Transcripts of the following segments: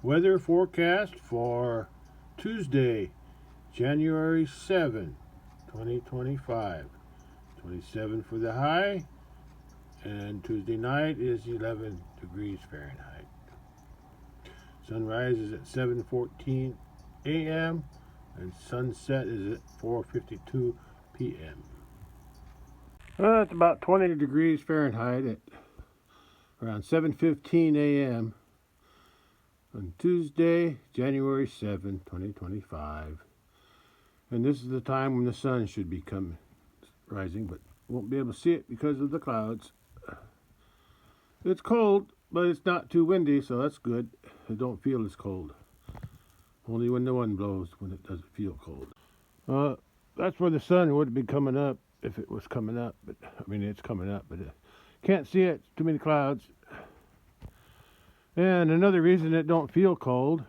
Weather forecast for Tuesday, January 7, 2025. 27 for the high, and Tuesday night is 11 degrees Fahrenheit. Sunrise is at 7:14 a.m. and sunset is at 4:52 p.m. Well, it's about 20 degrees Fahrenheit at around 7:15 a.m. on Tuesday, January 7, 2025. And this is the time when the sun should be rising, but won't be able to see it because of the clouds. It's cold, but it's not too windy, so that's good. I don't feel as cold. Only when the wind blows when it doesn't feel cold. That's where the sun would be coming up if it was coming up. But I mean, it's coming up, but can't see it. Too many clouds. And another reason it don't feel cold,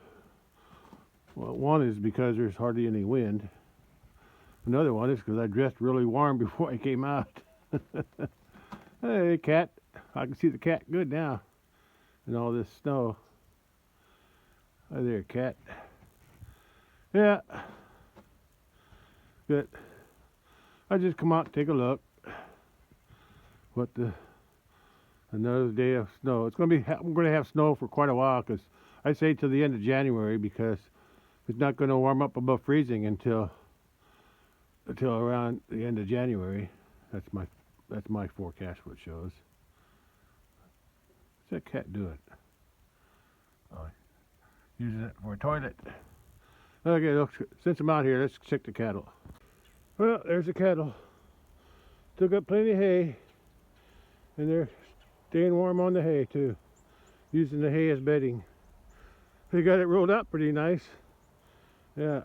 well, one is because there's hardly any wind. Another one is because I dressed really warm before I came out. Hey, cat. I can see the cat good now in all this snow. Hi there, cat. Yeah. Good. I just come out and take a look. Another day of snow. I'm going to have snow for quite a while, because I say till the end of January, because it's not going to warm up above freezing until around the end of January. That's my forecast. What it shows. What's that cat doing? Oh, using it for a toilet. Okay, look, since I'm out here, let's check the cattle. Well, there's the cattle. Still got plenty of hay, and they're staying warm on the hay too, using the hay as bedding. They got it rolled up pretty nice. Yeah.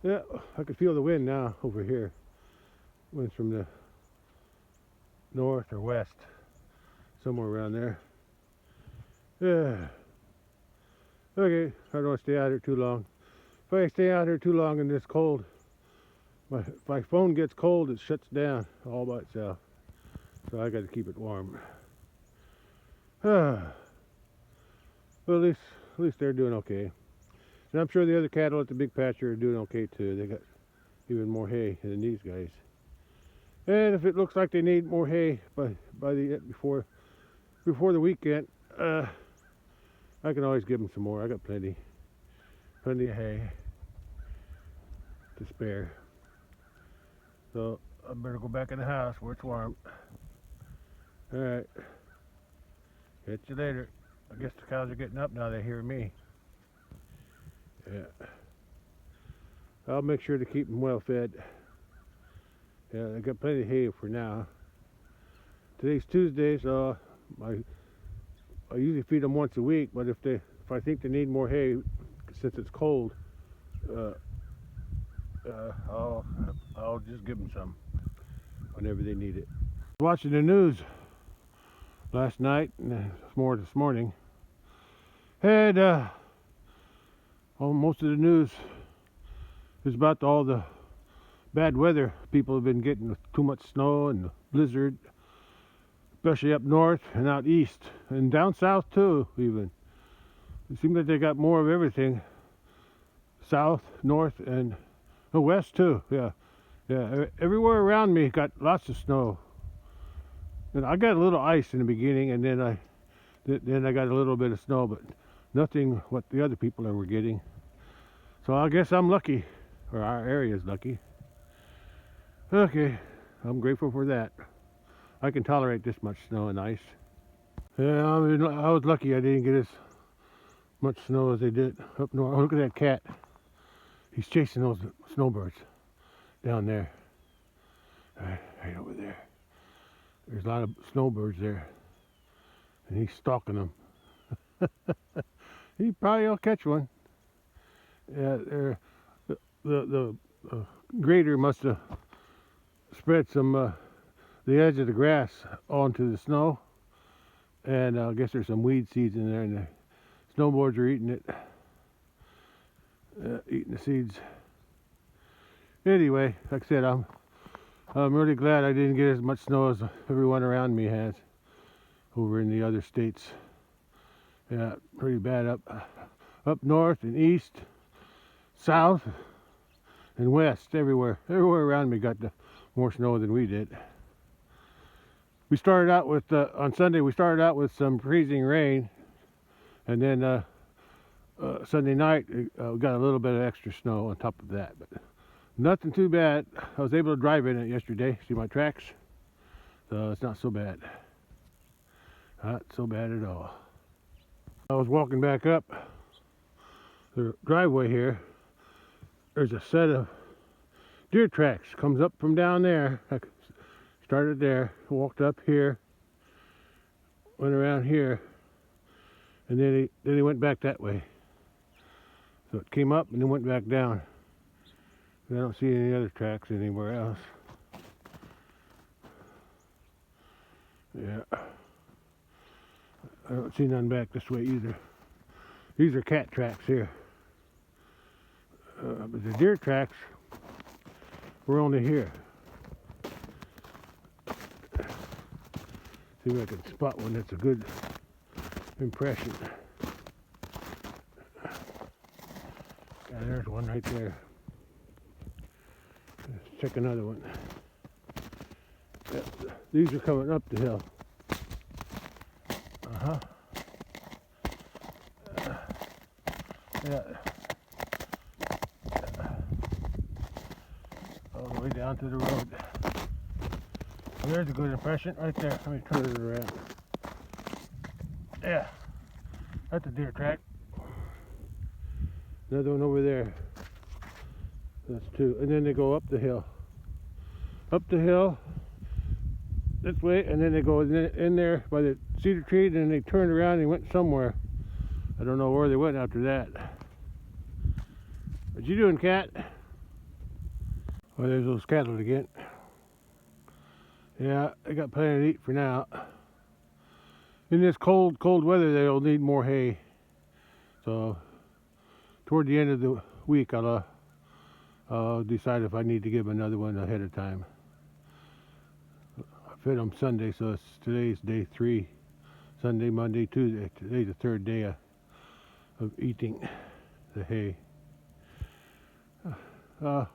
I can feel the wind now over here. Wind's from the north or west, somewhere around there. Yeah. Okay, I don't want to stay out here too long. If I stay out here too long in this cold, if my phone gets cold, it shuts down all by itself. So I got to keep it warm. Well, at least they're doing okay. And I'm sure the other cattle at the big pasture are doing okay too. They got even more hay than these guys. And if it looks like they need more hay before the weekend, I can always give them some more. I got plenty of hay to spare. So I better go back in the house where it's warm. All right. Catch you later. I guess the cows are getting up now. They hear me. Yeah. I'll make sure to keep them well fed. Yeah, I got plenty of hay for now. Today's Tuesday, so I usually feed them once a week. But if I think they need more hay, since it's cold, I'll just give them some whenever they need it. I was watching the news last night and more this morning. Had most of the news is about all the bad weather people have been getting, with too much snow and blizzard, especially up north and out east and down south too. Even it seems like they got more of everything. South, north, and west too. Yeah. Everywhere around me got lots of snow. And I got a little ice in the beginning, and then I got a little bit of snow, but nothing what the other people were getting. So I guess I'm lucky, or our area is lucky. Okay, I'm grateful for that. I can tolerate this much snow and ice. Yeah, I mean, I was lucky I didn't get as much snow as they did up north. Oh, look at that cat. He's chasing those snowbirds down there. Right over there. There's a lot of snowbirds there, and he's stalking them. He probably will catch one. Yeah, the grader must have spread some the edge of the grass onto the snow, and I guess there's some weed seeds in there, and the snowbirds are eating it, eating the seeds. Anyway, like I said, I'm really glad I didn't get as much snow as everyone around me has over in the other states. Yeah, pretty bad up north and east, south and west, everywhere. Everywhere around me got more snow than we did. We started out with, on Sunday, we started out with some freezing rain, and then Sunday night, we got a little bit of extra snow on top of that, but nothing too bad. I was able to drive in it yesterday, see my tracks, so it's not so bad. Not so bad at all. I was walking back up the driveway here. There's a set of deer tracks, comes up from down there. I started there, walked up here, went around here, and then he went back that way. So it came up and then went back down. I don't see any other tracks anywhere else. Yeah. I don't see none back this way either. These are cat tracks here. But the deer tracks were only here. See if I can spot one that's a good impression. Yeah, there's one right there. Let's check another one. Yeah, these are coming up the hill. Yeah. All the way down to the road. There's a good impression right there. Let me turn it around. Yeah. That's a deer track. Another one over there. That's two. And then they go up the hill. Up the hill this way, and then they go in there by the cedar tree, and then they turned around and went somewhere. I don't know where they went after that. What you doing, cat? Oh, there's those cattle again. Yeah, they got plenty to eat for now. In this cold weather, they'll need more hay. So, toward the end of the week, I'll decide if I need to give another one ahead of time. I fed them Sunday, so today's day 3. Sunday, Monday, Tuesday. Today's the 3rd day of eating the hay. I'll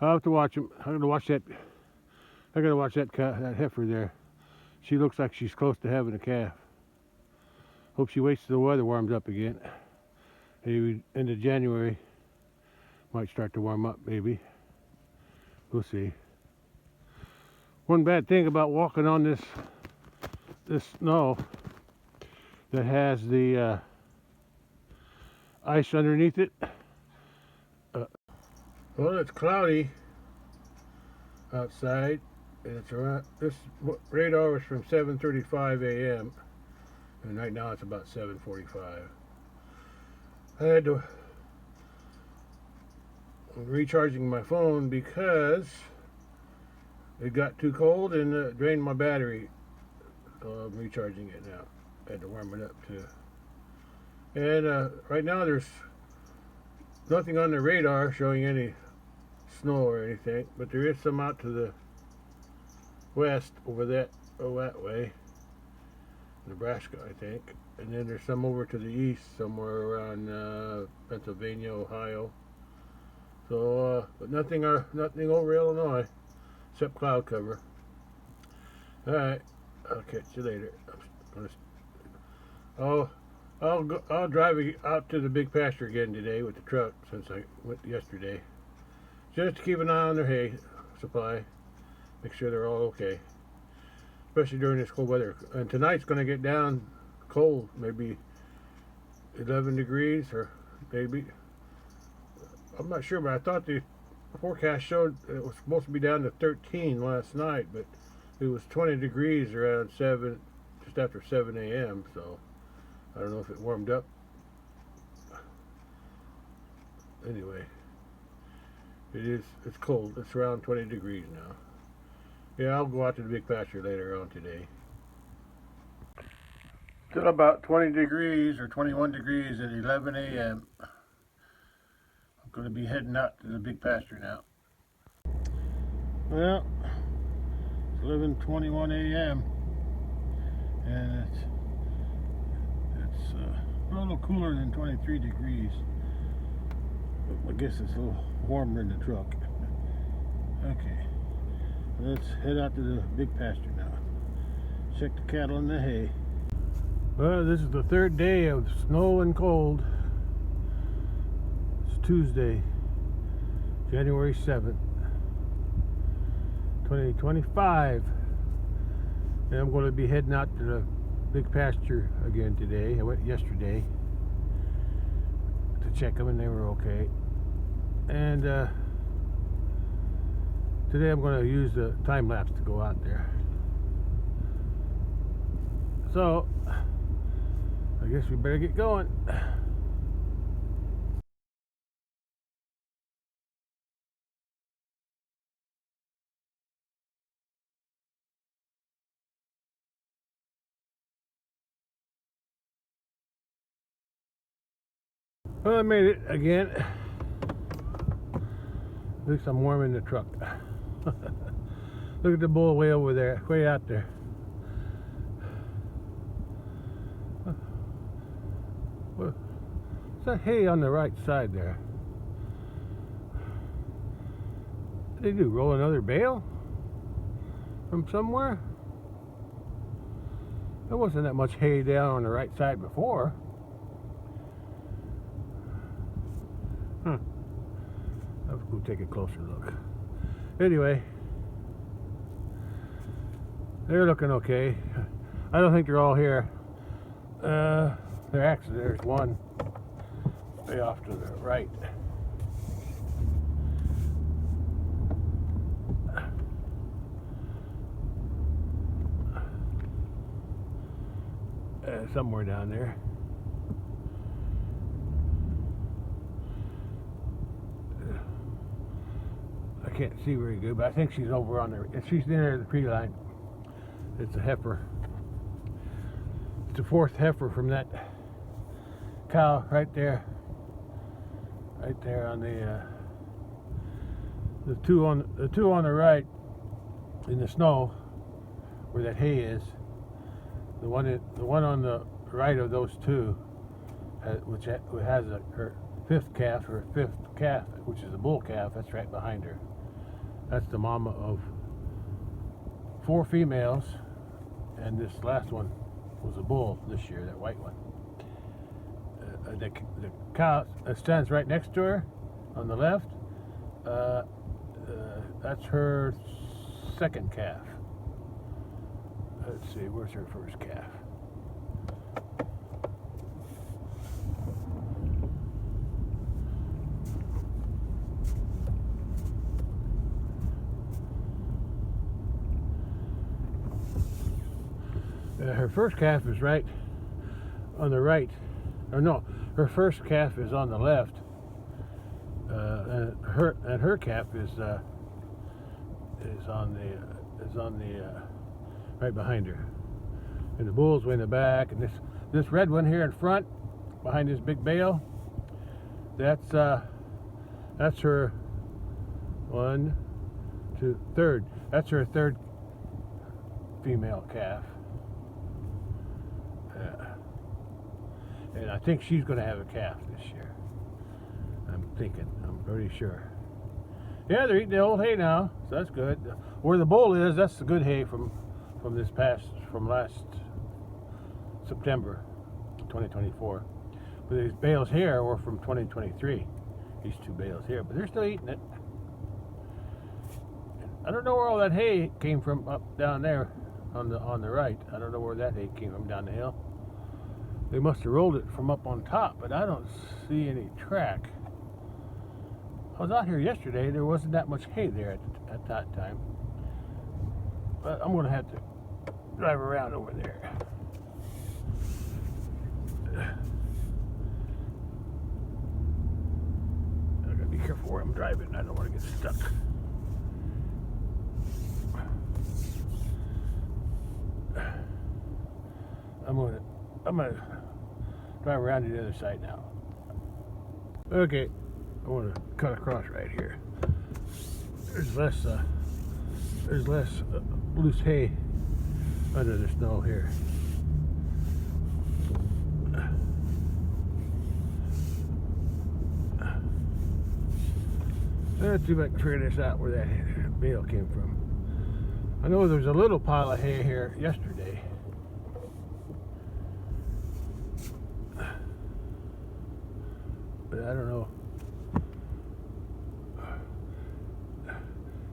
have to watch them. I gotta watch that that heifer there. She looks like she's close to having a calf. Hope she waits till the weather warms up again. Maybe end of January might start to warm up. Maybe we'll see. One bad thing about walking on this snow that has the ice underneath it. Well, it's cloudy outside, and it's around. This radar was from 7:35 a.m. and right now it's about 7:45. I had to recharging my phone because it got too cold and drained my battery. So I'm recharging it now. I had to warm it up too. And right now there's nothing on the radar showing any snow or anything, but there is some out to the west over that way, Nebraska, I think, and then there's some over to the east somewhere around Pennsylvania, Ohio. So, but nothing over Illinois except cloud cover. All right, I'll catch you later. I'll drive out to the big pasture again today with the truck since I went yesterday. Just to keep an eye on their hay supply. Make sure they're all okay. Especially during this cold weather. And tonight's going to get down cold. Maybe 11 degrees or maybe. I'm not sure, but I thought the forecast showed it was supposed to be down to 13 last night. But it was 20 degrees around 7, just after 7 a.m. So I don't know if it warmed up. Anyway. It's cold. It's around 20 degrees now. Yeah, I'll go out to the big pasture later on today. Still about 20 degrees or 21 degrees at 11 a.m. I'm going to be heading out to the big pasture now. Well, it's 11:21 a.m. and it's little cooler than 23 degrees. I guess it's a little warmer in the truck. Okay, let's head out to the big pasture now. Check the cattle in the hay. Well, this is the third day of snow and cold. It's Tuesday, January 7th, 2025. And I'm going to be heading out to the big pasture again today. I went yesterday to check them and they were okay. And today I'm going to use the time lapse to go out there. So I guess we better get going. Well, I made it again. At least I'm warm in the truck. Look at the bull way over there, way out there. What's that hay on the right side there? What did they do? Roll another bale from somewhere? There wasn't that much hay down on the right side before. Let's go take a closer look. Anyway, they're looking okay. I don't think they're all here. There's one way off to the right. Somewhere down there. I can't see very good, but I think she's over on there. She's near the tree line. It's a heifer. It's the fourth heifer from that cow right there. Right there on the two on the right in the snow where that hay is. The one on the right of those two, which has her fifth calf, which is a bull calf. That's right behind her. That's the mama of 4 females, and this last one was a bull this year, that white one. The cow that stands right next to her on the left, that's her second calf. Let's see, where's her first calf? Her first calf is right on the right, or no, her first calf is on the left, and her calf is on the right behind her, and the bull's way in the back, and this red one here in front, behind this big bale, that's her third. That's her third female calf. And I think she's going to have a calf this year. I'm pretty sure. Yeah, they're eating the old hay now, so that's good. Where the bull is, that's the good hay from last September 2024. But these bales here were from 2023. These 2 bales here, but they're still eating it. I don't know where all that hay came from up down there on the right. I don't know where that hay came from down the hill. They must have rolled it from up on top, but I don't see any track. I was out here yesterday. There wasn't that much hay there at that time. But I'm going to have to drive around over there. I got to be careful where I'm driving. I don't want to get stuck. I'm gonna drive around to the other side now. Okay, I want to cut across right here. There's less loose hay under the snow here. Let's see if I can figure this out where that bale came from. I know there's a little pile of hay here yesterday. But I don't know.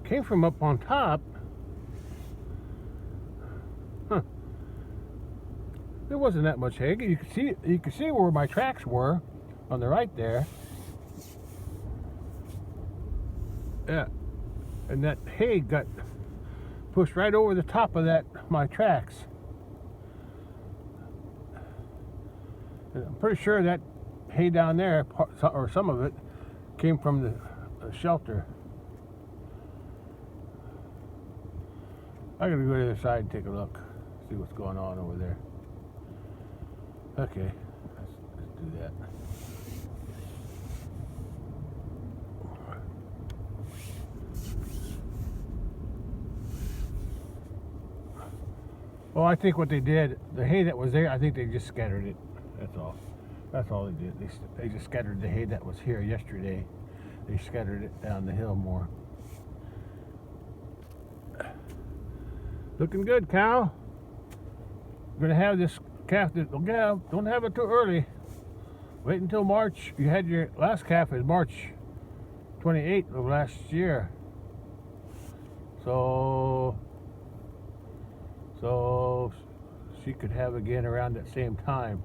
Came from up on top. Huh. There wasn't that much hay. You can see where my tracks were on the right there. Yeah. And that hay got pushed right over the top of my tracks. And I'm pretty sure that hay down there, or some of it, came from the shelter. I gotta go to the other side and take a look, see what's going on over there. Okay, let's do that. Well, I think what they did, the hay that was there, I think they just scattered it. That's all. That's all they did. They just scattered the hay that was here yesterday. They scattered it down the hill more. Looking good, cow. We're gonna have this calf. Don't have it too early. Wait until March. You had your last calf is March 28th of last year. So she could have again around that same time.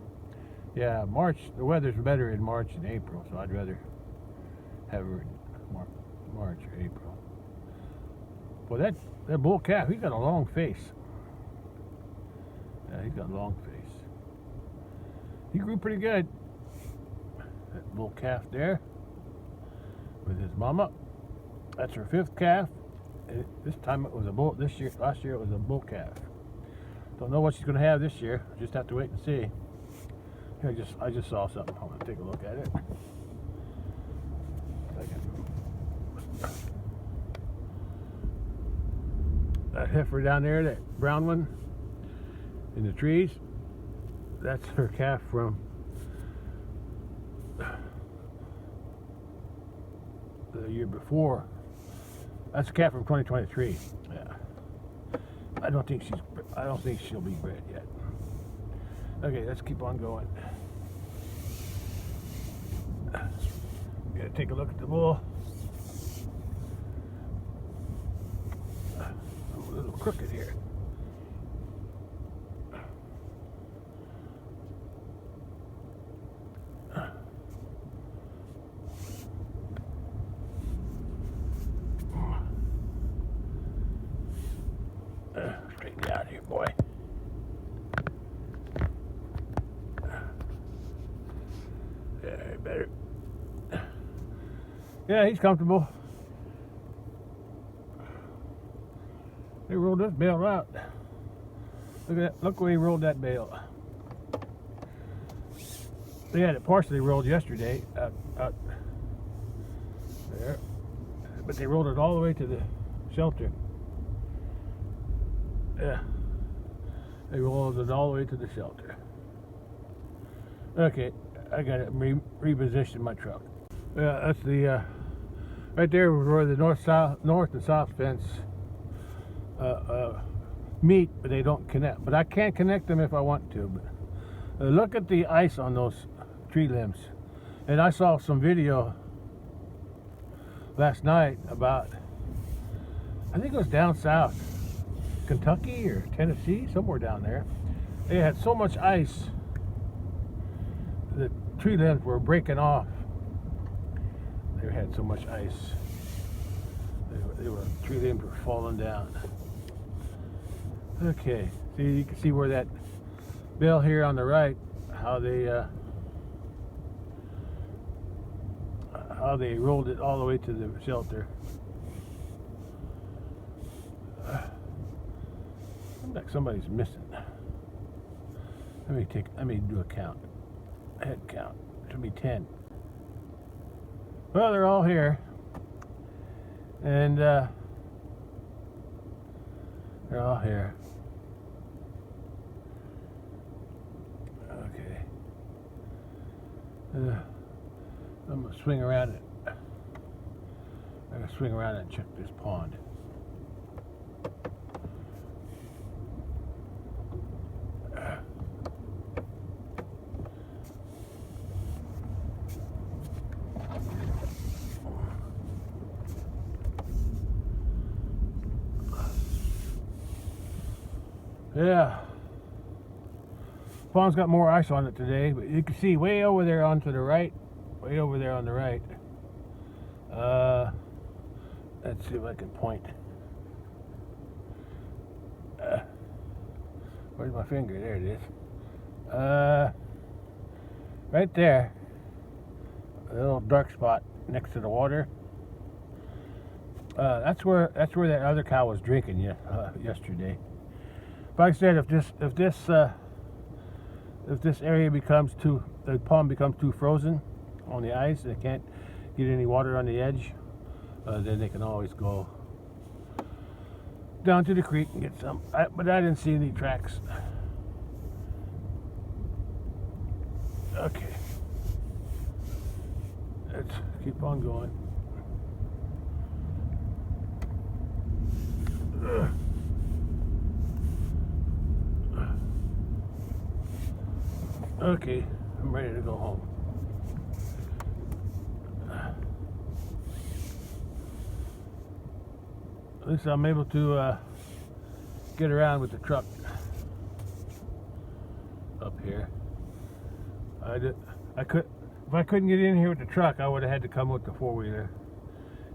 Yeah, March. The weather's better in March and April, so I'd rather have her in March or April. Well, that bull calf, he's got a long face. Yeah, he's got a long face. He grew pretty good. That bull calf there with his mama. That's her 5th calf. This time it was a bull. Last year it was a bull calf. Don't know what she's going to have this year. Just have to wait and see. Here, I just saw something. I want to take a look at it. That heifer down there, that brown one in the trees, that's her calf from the year before. That's a calf from 2023. Yeah. I don't think she'll be bred yet. Okay, let's keep on going. Gotta take a look at the bull. I'm a little crooked here. Straighten you out here, boy. Yeah, better. Yeah, he's comfortable. They rolled this bale out. Look at that. Look where he rolled that bale. They had it partially rolled yesterday out there, but they rolled it all the way to the shelter. Yeah, they rolled it all the way to the shelter. Okay, I got to reposition my truck. Yeah, that's the right there where the north and south fence meet, but they don't connect. But I can't connect them if I want to. But look at the ice on those tree limbs. And I saw some video last night about, I think it was down south, Kentucky or Tennessee, somewhere down there. They had so much ice, the tree limbs were breaking off. They had so much ice. Tree limbs were falling down. Okay, see, you can see where that bale here on the right, how they rolled it all the way to the shelter. Seems like somebody's missing. Let me do a count. Head count. It should be 10. Well, they're all here. And they're all here. Okay. I'm gonna swing around it. to swing around and check this pond. Yeah, pond's got more ice on it today, but you can see way over there onto the right, way over there on the right. Let's see if I can point. Where's my finger? There it is. Right there, a little dark spot next to the water. That's where that other cow was drinking yesterday. Like I said, if this area becomes the pond becomes too frozen on the ice, they can't get any water on the edge, then they can always go down to the creek and get some. But I didn't see any tracks. Okay, let's keep on going. Okay, I'm ready to go home. At least I'm able to get around with the truck up here. If I couldn't get in here with the truck, I would have had to come with the four-wheeler,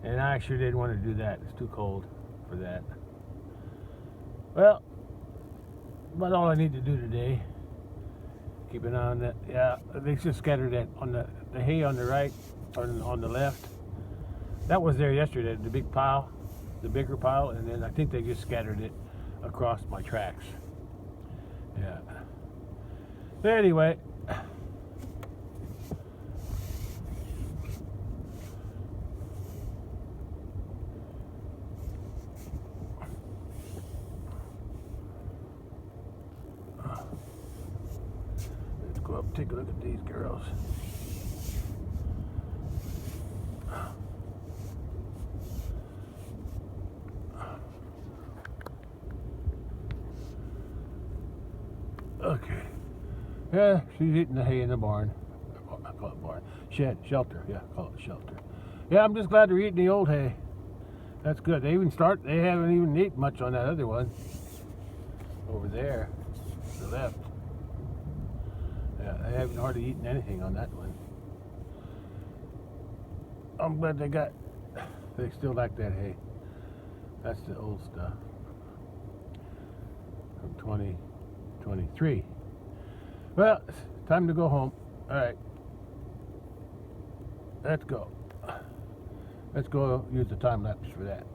and I sure didn't want to do that. It's too cold for that. Well, about all I need to do today. Keep an eye on that. Yeah, they just scattered that on the hay on the right, or on the left. That was there yesterday, the big pile, the bigger pile, and then I think they just scattered it across my tracks. Yeah. But anyway, go up and take a look at these girls. Okay. Yeah, she's eating the hay in the barn. I call it barn. Shelter. Yeah, call it shelter. Yeah, I'm just glad they're eating the old hay. That's good. They haven't even eaten much on that other one. Over there. To the left. Yeah, I haven't hardly eaten anything on that one. I'm glad they still like that hay. That's the old stuff. From 2023. Well, it's time to go home. Alright. Let's go. Let's go use the time lapse for that.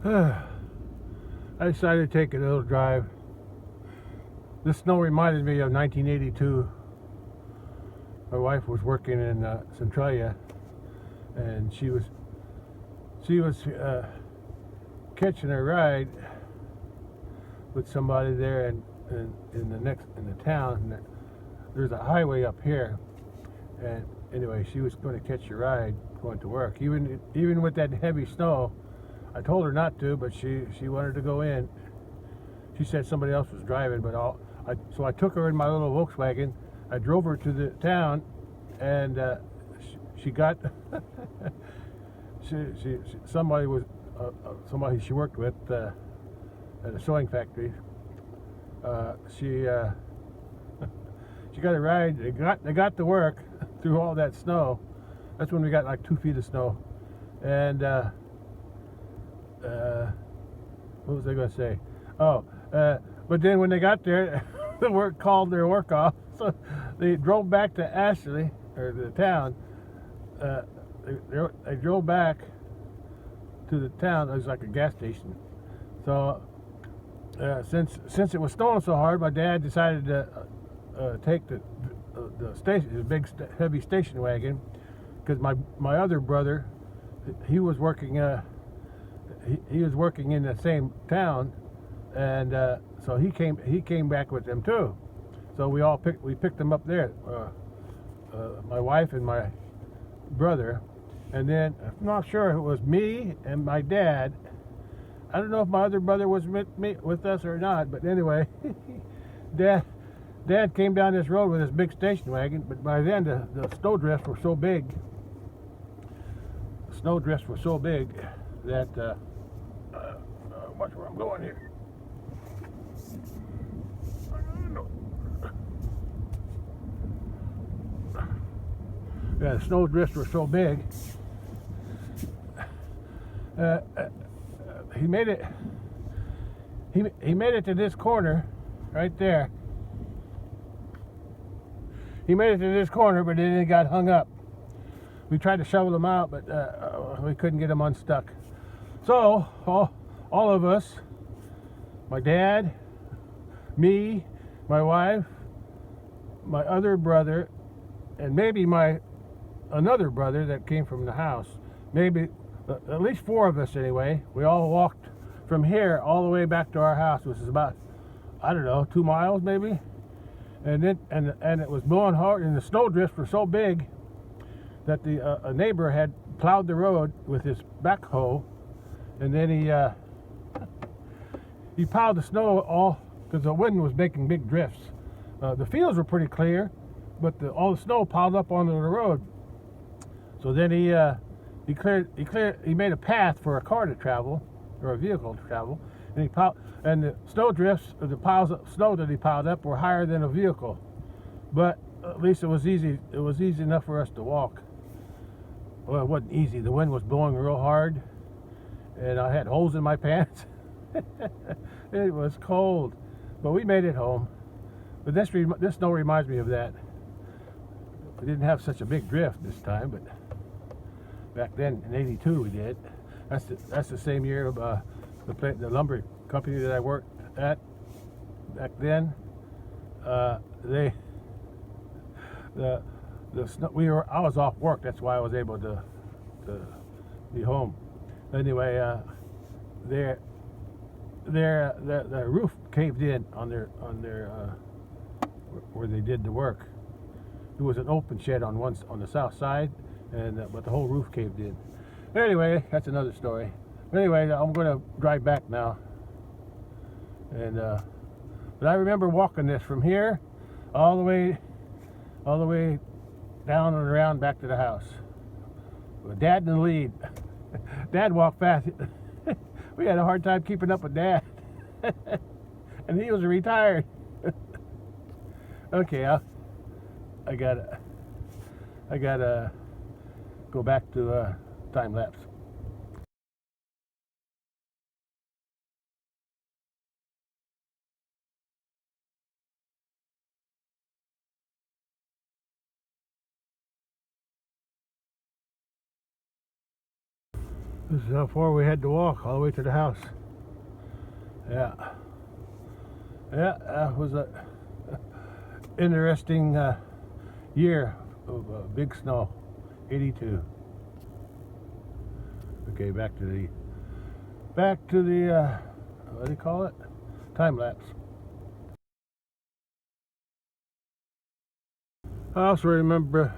I decided to take a little drive. This snow reminded me of 1982. My wife was working in Centralia, and she was catching a ride with somebody there, and in the town. There's a highway up here, and anyway, she was going to catch a ride going to work. Even with that heavy snow, I told her not to, but she wanted to go in. She said somebody else was driving, but so I took her in my little Volkswagen. I drove her to the town, and she got somebody she worked with at a sewing factory. She got a ride. They got to work through all that snow. That's when we got like 2 feet of snow, and what was I going to say? Oh, but then when they got there, the work called their work off, so they drove back to Ashley, or the town. They drove back to the town. It was like a gas station. So since it was snowing so hard, my dad decided to take the station, the big heavy station wagon, because my other brother, he was working he was working in the same town, and so he came back with them too. So we picked them up there, my wife and my brother, and then I'm not sure if it was me and my dad. I don't know if my other brother was with us or not, but anyway, Dad came down this road with his big station wagon, but by then the snowdrifts were so big. The snowdrifts were so big that watch where I'm going here. Yeah, the snowdrifts were so big. He made it. He made it to this corner, right there. He made it to this corner, but then it got hung up. We tried to shovel him out, but we couldn't get him unstuck. So all of us, my dad, me, my wife, my other brother, and maybe another brother that came from the house, maybe at least 4 of us anyway, we all walked from here all the way back to our house, which is about, I don't know, 2 miles maybe. And then and it was blowing hard, and the snowdrifts were so big that a neighbor had plowed the road with his backhoe, and then he piled the snow all, because the wind was making big drifts. The fields were pretty clear, but all the snow piled up onto the road. So then he made a path for a car to travel, or a vehicle to travel, and the snowdrifts, or the piles of snow that he piled up, were higher than a vehicle. But at least it was easy. It was easy enough for us to walk. Well, it wasn't easy. The wind was blowing real hard, and I had holes in my pants. It was cold, but we made it home. But this snow reminds me of that. We didn't have such a big drift this time, but back then in '82 we did. That's the same year of the lumber company that I worked at back then. I was off work. That's why I was able to be home. Anyway, the roof caved in on their where they did the work. It was an open shed on the south side, but the whole roof caved in. Anyway, that's another story. Anyway, I'm going to drive back now, but I remember walking this from here all the way down and around back to the house. With Dad in the lead. Dad walked fast. We had a hard time keeping up with Dad, and he was retired. Okay, I gotta go back to time lapse. This is how far we had to walk all the way to the house. Yeah, that was a interesting year of big snow. '82. Okay, back to the what do you call it? Time lapse. I also remember,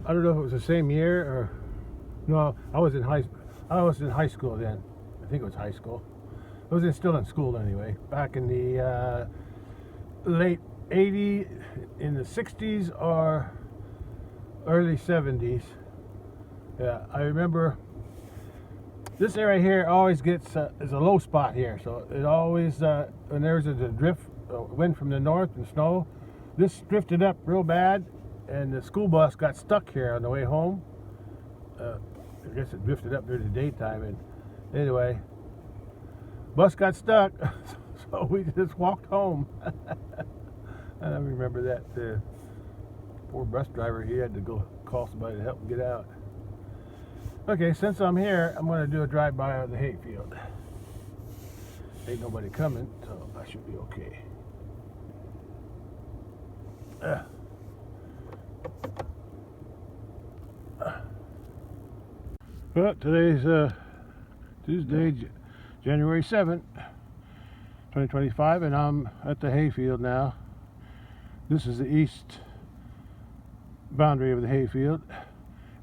I don't know if it was the same year or no. I was in high school then. I think it was high school. I was still in school anyway. Back in the late '80s, in the '60s or early '70s. Yeah, I remember this area here always gets is a low spot here. So it always when there's a drift, wind from the north and snow, this drifted up real bad, and the school bus got stuck here on the way home. I guess it drifted up during the daytime, and Anyway, bus got stuck, so we just walked home. I remember that. The poor bus driver, he had to go call somebody to help him get out. Okay, since I'm here, I'm going to do a drive-by of the hayfield. Ain't nobody coming, so I should be okay. Well, today's Tuesday, January 7th, 2025, and I'm at the hayfield now. This is the east boundary of the hayfield.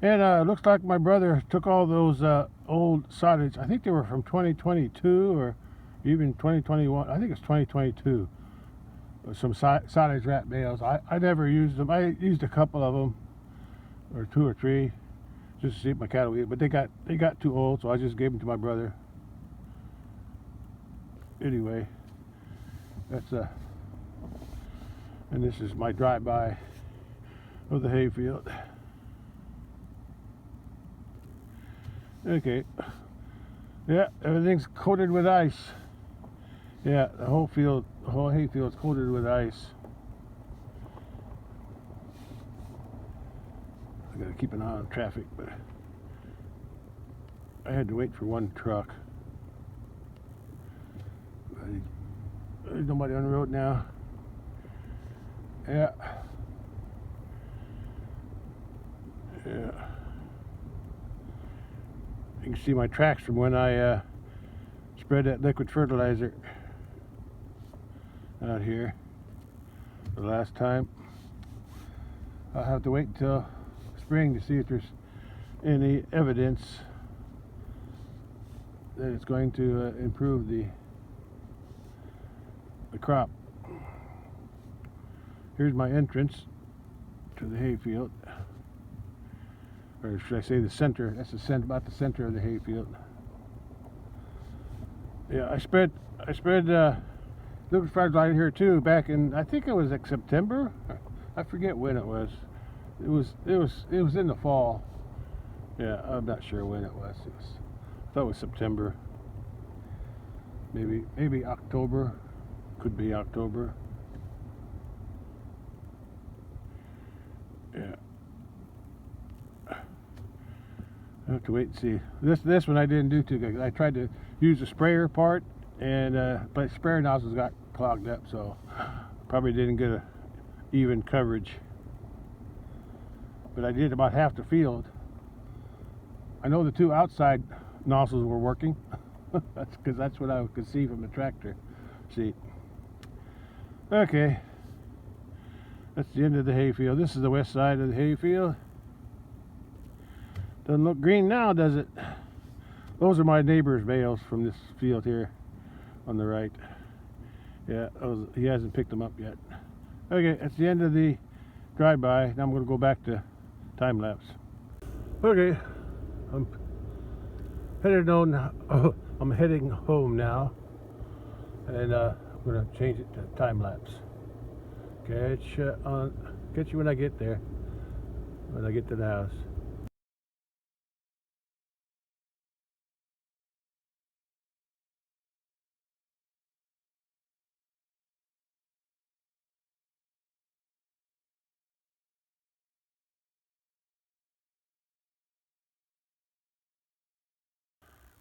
And it looks like my brother took all those old silage. I think they were from 2022 or even 2021. I think it's 2022. Some silage wrap bales. I never used them. I used a couple of them, or 2 or 3, just to see if my cattle eat. But they got too old, so I just gave them to my brother. Anyway, that's and this is my drive-by of the hayfield. Okay. Yeah, everything's coated with ice. Yeah, the whole hayfield's coated with ice. I gotta keep an eye on traffic, but I had to wait for one truck. There's nobody on the road now. Yeah. Yeah. You can see my tracks from when I spread that liquid fertilizer out here the last time. I'll have to wait until spring to see if there's any evidence that it's going to improve the crop. Here's my entrance to the hayfield, or should I say the center? That's about the center of the hayfield. Yeah, I spread liquid fertilizer here too back in, I think it was like September. I forget when it was. It was in the fall. Yeah, I'm not sure when it was. I thought it was September. Maybe October. Could be October. Yeah. I have to wait and see. This one I didn't do too good. I tried to use the sprayer part, and but sprayer nozzles got clogged up, so probably didn't get a even coverage. But I did about half the field. I know the 2 outside nozzles were working. That's because that's what I could see from the tractor seat. Okay, that's the end of the hayfield. This is the west side of the hayfield. Doesn't look green now, does it? Those are my neighbor's bales from this field here on the right. Yeah, he hasn't picked them up yet. Okay, that's the end of the drive-by. Now I'm going to go back to time lapse. Okay, I'm heading home now, and I'm going to change it to time lapse. Catch you when I get there. When I get to the house.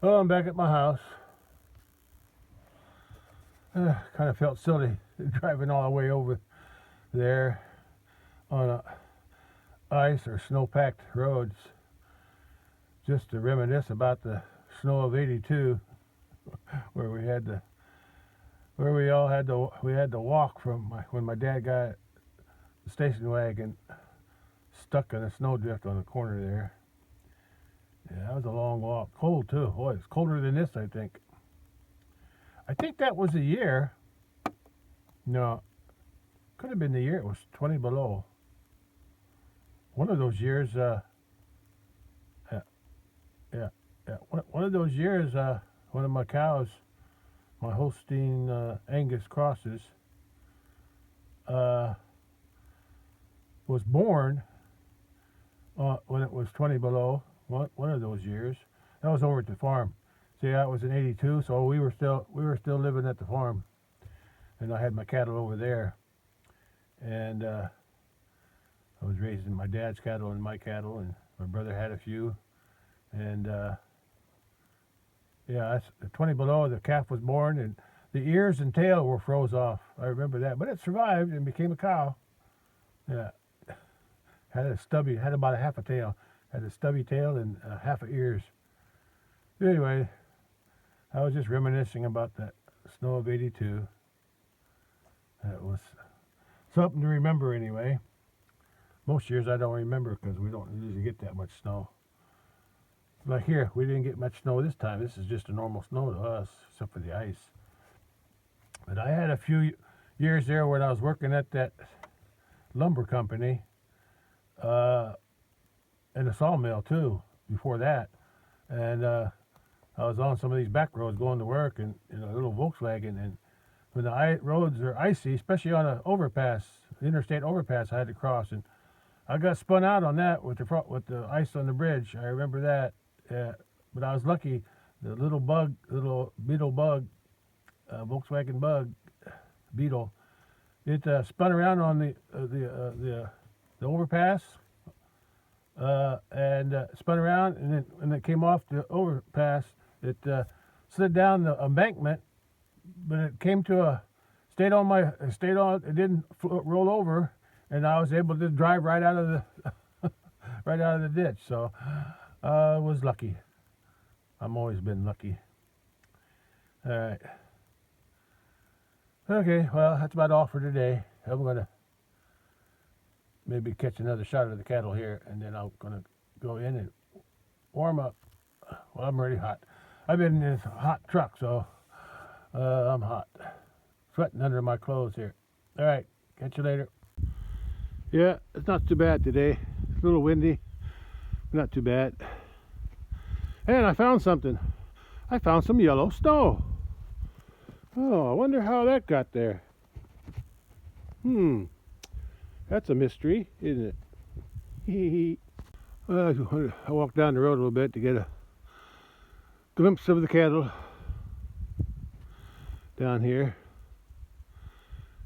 Oh, I'm back at my house. Kind of felt silly driving all the way over there on ice or snow-packed roads just to reminisce about the snow of '82, where we had to walk from when my dad got the station wagon stuck in a snowdrift on the corner there. Yeah, that was a long walk. Cold too. Boy, it's colder than this, I think. I think that was the year. No, could have been the year it was 20 below. One of those years, yeah. One of those years, one of my cows, my Holstein Angus crosses, was born when it was 20 below. One of those years. That was over at the farm. Yeah, it was in '82, so we were still living at the farm, and I had my cattle over there, and I was raising my dad's cattle and my cattle, and my brother had a few, and yeah, that's 20 below. The calf was born, and the ears and tail were froze off. I remember that, but it survived and became a cow. Yeah, had about a half a tail, had a stubby tail and half a ears. Anyway, I was just reminiscing about that snow of '82. That was something to remember anyway. Most years I don't remember because we don't usually get that much snow. Like here, we didn't get much snow this time. This is just a normal snow to us, except for the ice. But I had a few years there when I was working at that lumber company, and a sawmill too, before that. And I was on some of these back roads going to work and in a little Volkswagen. And when the roads are icy, especially on an overpass, the interstate overpass I had to cross, and I got spun out on that with the ice on the bridge. I remember that. But I was lucky. The little beetle bug, Volkswagen bug, beetle, it spun around on the overpass, and spun around, and then when it came off the overpass, it slid down the embankment, but it came to stayed on. It didn't roll over, and I was able to drive right out of the ditch. So I was lucky. I'm always been lucky. All right. Okay, well, that's about all for today. I'm going to maybe catch another shot of the cattle here, and then I'm going to go in and warm up. Well, I'm already hot. I've been in this hot truck, so I'm hot. Sweating under my clothes here. All right, catch you later. Yeah, it's not too bad today. It's a little windy. Not too bad. And I found something. I found some yellow snow. Oh, I wonder how that got there. That's a mystery, isn't it? I walked down the road a little bit to get a glimpse of the cattle down here.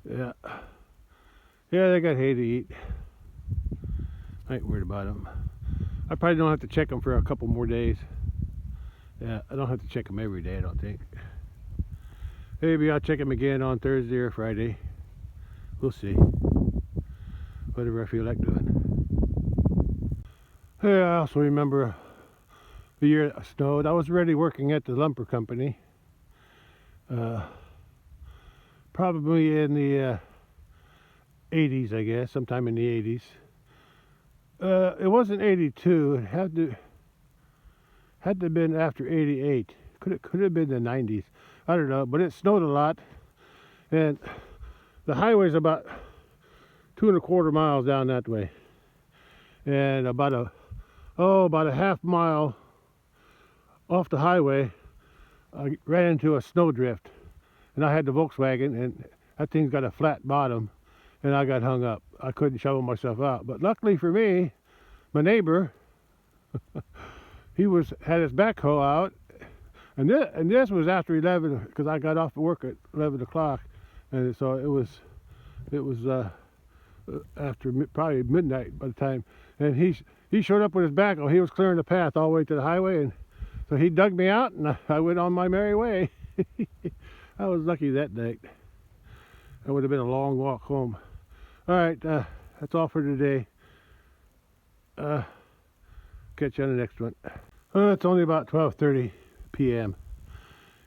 Yeah, they got hay to eat. I ain't worried about them. I probably don't have to check them for a couple more days. Yeah, I don't have to check them every day, I don't think. Maybe I'll check them again on Thursday or Friday. We'll see. Whatever I feel like doing. Yeah, I also remember the year it snowed. I was already working at the lumber company. Probably in the 80s, I guess, sometime in the 80s. It wasn't '82. It had to have been after '88. Could have been the '90s. I don't know, but it snowed a lot, and the highway's about 2.25 miles down that way, and about a half mile off the highway, I ran into a snowdrift, and I had the Volkswagen, and that thing's got a flat bottom, and I got hung up. I couldn't shovel myself out, but luckily for me, my neighbor, he had his backhoe out, and this was after 11, because I got off of work at 11 o'clock, and so it was after probably midnight by the time, and he showed up with his backhoe. He was clearing the path all the way to the highway, and so he dug me out, and I went on my merry way. I was lucky that night. That would have been a long walk home. All right, that's all for today. Catch you on the next one. It's only about 12:30 p.m.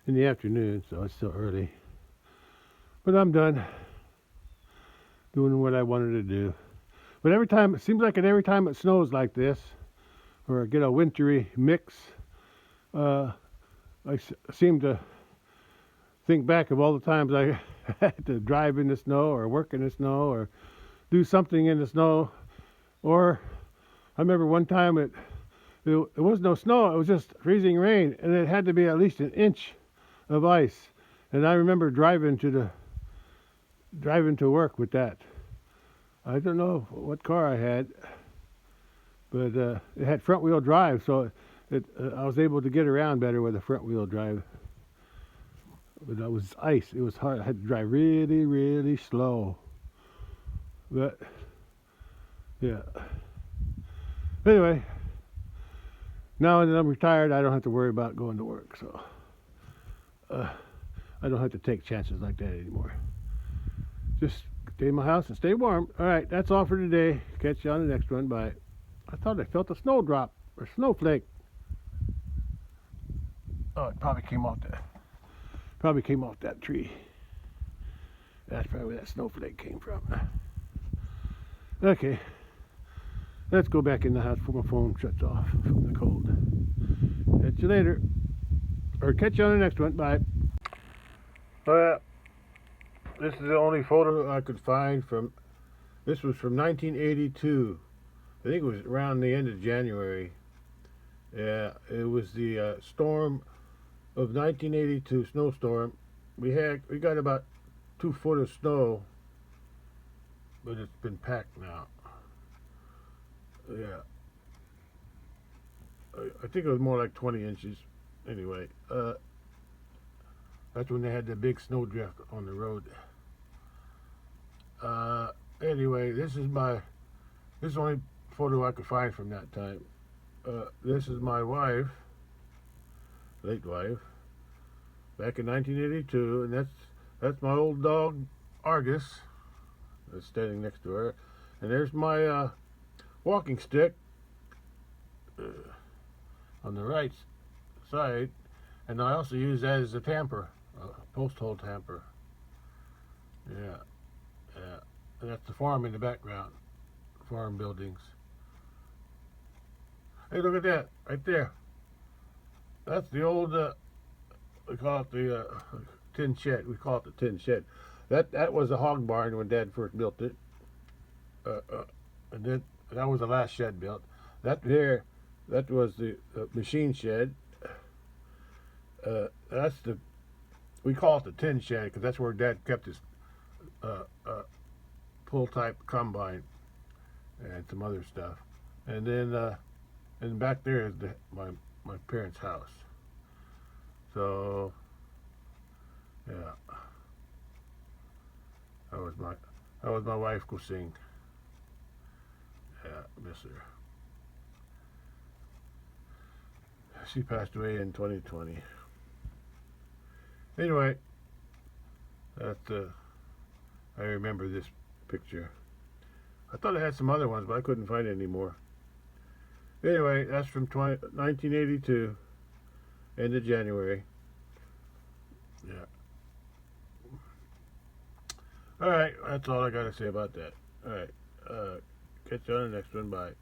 in the afternoon, so it's still early. But I'm done doing what I wanted to do. But it seems like every time it snows like this, or get a wintry mix, I seem to think back of all the times I had to drive in the snow, or work in the snow, or do something in the snow. Or I remember one time it was no snow, it was just freezing rain, and it had to be at least an inch of ice. And I remember driving to work with that. I don't know what car I had, but it had front wheel drive, so I was able to get around better with a front wheel drive. But it was ice. It was hard. I had to drive really, really slow. But yeah. Anyway, now that I'm retired, I don't have to worry about going to work. So I don't have to take chances like that anymore. Just stay in my house and stay warm. All right, that's all for today. Catch you on the next one. Bye. I thought I felt a snowdrop or snowflake. Oh, it probably came off that tree. That's probably where that snowflake came from. Okay, let's go back in the house before my phone shuts off from the cold. Catch you later. Or catch you on the next one. Bye. This is the only photo I could find from. This was from 1982. I think it was around the end of January. Yeah, it was the storm of 1982 snowstorm. We got about 2 foot of snow, but it's been packed now. Yeah, I think it was more like 20 inches. Anyway, that's when they had the big snowdrift on the road. Anyway, this is the only photo I could find from that time. This is my wife, late wife, back in 1982, and that's my old dog Argus that's standing next to her, and there's my walking stick on the right side, and I also use that as a tamper, post hole tamper. Yeah. And that's the farm in the background, farm buildings. Hey, look at that right there. That's the old we call it the tin shed. We call it the tin shed. That was a hog barn when Dad first built it, and then that was the last shed built. That was the machine shed. We call it the tin shed because that's where Dad kept his pull type combine and some other stuff. And then and back there is my parents' house. So yeah, that was my wife go sing. Yeah, miss her. She passed away in 2020. Anyway, I remember this picture. I thought I had some other ones, but I couldn't find any more. Anyway, that's from 1982, end of January. Yeah. All right, that's all I got to say about that. All right, catch you on the next one. Bye.